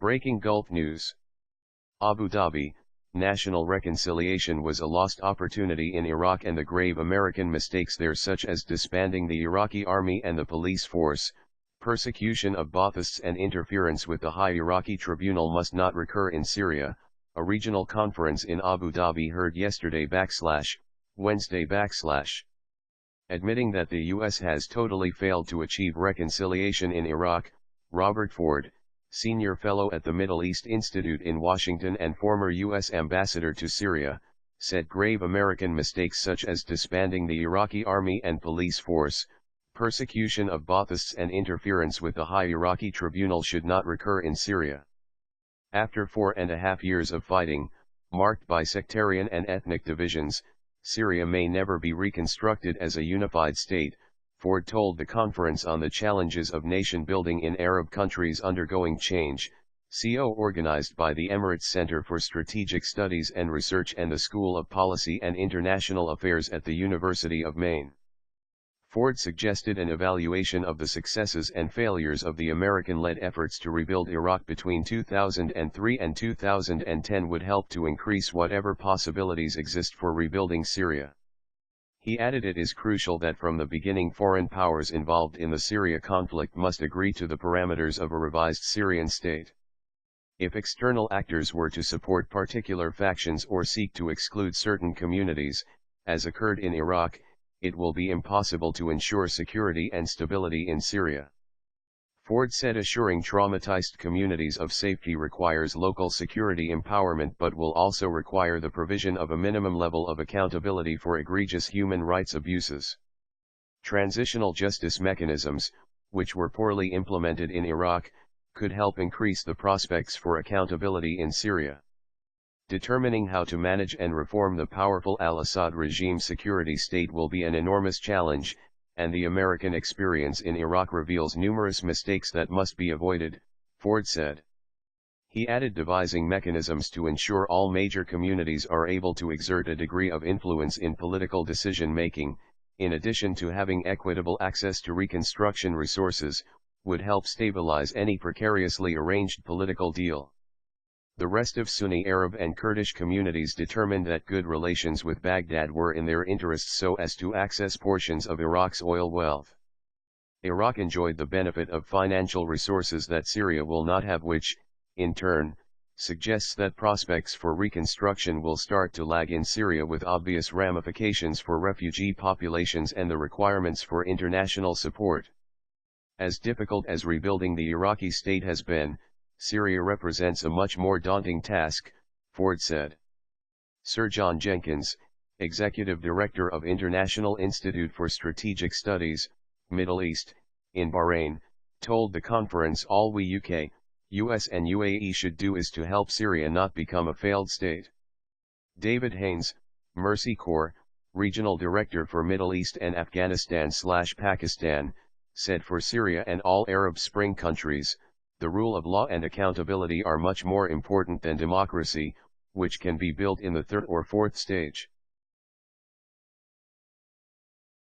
Breaking Gulf News. Abu Dhabi, national reconciliation was a lost opportunity in Iraq, and the grave American mistakes there, such as disbanding the Iraqi army and the police force, persecution of Baathists and interference with the High Iraqi Tribunal, must not recur in Syria. A regional conference in Abu Dhabi heard Wednesday. Admitting that the U.S. has totally failed to achieve reconciliation in Iraq, Robert Ford, senior fellow at the Middle East Institute in Washington and former U.S. ambassador to Syria, said grave American mistakes such as disbanding the Iraqi army and police force, persecution of Baathists and interference with the High Iraqi Tribunal should not recur in Syria. After 4.5 years of fighting, marked by sectarian and ethnic divisions, Syria may never be reconstructed as a unified state, Ford told the conference on the challenges of nation-building in Arab countries undergoing change, co-organized by the Emirates Centre for Strategic Studies and Research and the School of Policy and International Affairs at the University of Maine. Ford suggested an evaluation of the successes and failures of the American-led efforts to rebuild Iraq between 2003 and 2010 would help to increase whatever possibilities exist for rebuilding Syria. He added it is crucial that from the beginning foreign powers involved in the Syria conflict must agree to the parameters of a revised Syrian state. If external actors were to support particular factions or seek to exclude certain communities, as occurred in Iraq, it will be impossible to ensure security and stability in Syria. Ford said assuring traumatized communities of safety requires local security empowerment, but will also require the provision of a minimum level of accountability for egregious human rights abuses. Transitional justice mechanisms, which were poorly implemented in Iraq, could help increase the prospects for accountability in Syria. Determining how to manage and reform the powerful al-Assad regime security state will be an enormous challenge, and the American experience in Iraq reveals numerous mistakes that must be avoided, Ford said. He added devising mechanisms to ensure all major communities are able to exert a degree of influence in political decision-making, in addition to having equitable access to reconstruction resources, would help stabilize any precariously arranged political deal. The rest of Sunni Arab and Kurdish communities determined that good relations with Baghdad were in their interests so as to access portions of Iraq's oil wealth. Iraq enjoyed the benefit of financial resources that Syria will not have, which, in turn, suggests that prospects for reconstruction will start to lag in Syria, with obvious ramifications for refugee populations and the requirements for international support. As difficult as rebuilding the Iraqi state has been, Syria represents a much more daunting task, Ford said. Sir John Jenkins, Executive Director of International Institute for Strategic Studies, Middle East, in Bahrain, told the conference all we UK, US and UAE should do is to help Syria not become a failed state. David Haynes, Mercy Corps, Regional Director for Middle East and Afghanistan/Pakistan, said for Syria and all Arab Spring countries, the rule of law and accountability are much more important than democracy, which can be built in the third or fourth stage.